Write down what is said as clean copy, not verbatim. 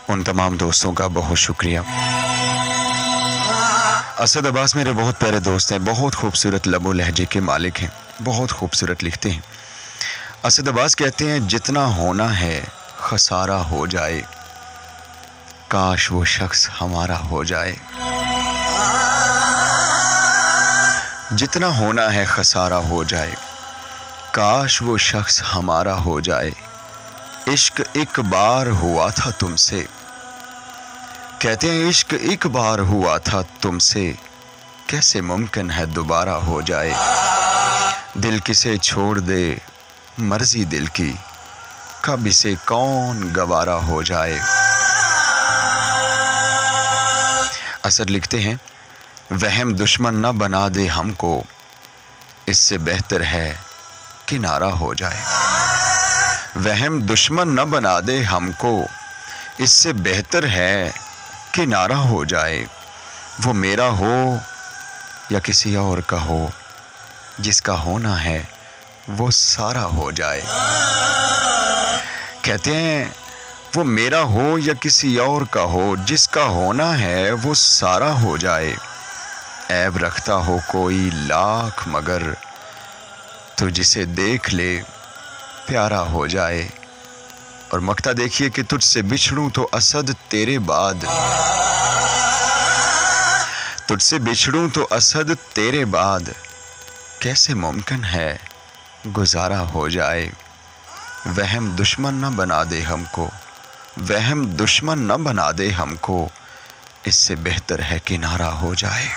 उन तमाम दोस्तों का बहुत शुक्रिया। असद अब्बास मेरे बहुत प्यारे दोस्त हैं, बहुत खूबसूरत लबो लहजे के मालिक हैं, बहुत खूबसूरत लिखते हैं। असद अब्बास कहते हैं, जितना होना है खसारा हो जाए, काश वो शख्स हमारा हो जाए। जितना होना है खसारा हो जाए, काश वो शख्स हमारा हो जाए। इश्क एक बार हुआ था तुमसे, कहते हैं इश्क एक बार हुआ था तुमसे, कैसे मुमकिन है दोबारा हो जाए। दिल किसे छोड़ दे मर्जी दिल की, कब इसे कौन गवारा हो जाए। असद लिखते हैं, वहम दुश्मन न बना दे हमको, इससे बेहतर है किनारा हो जाए। वहम दुश्मन न बना दे हमको, इससे बेहतर है किनारा हो जाए। वो मेरा हो या किसी और का हो, जिसका होना है वो सारा हो जाए। कहते हैं, वो मेरा हो या किसी और का हो, जिसका होना है वो सारा हो जाए। ऐब रखता हो कोई लाख मगर, तो जिसे देख ले प्यारा हो जाए। और मक्ता देखिए कि तुझसे बिछड़ूं तो असद तेरे बाद, तुझसे बिछड़ूं तो असद तेरे बाद, कैसे मुमकिन है गुजारा हो जाए। वहम दुश्मन न बना दे हमको, वहम दुश्मन न बना दे हमको, इससे बेहतर है किनारा हो जाए।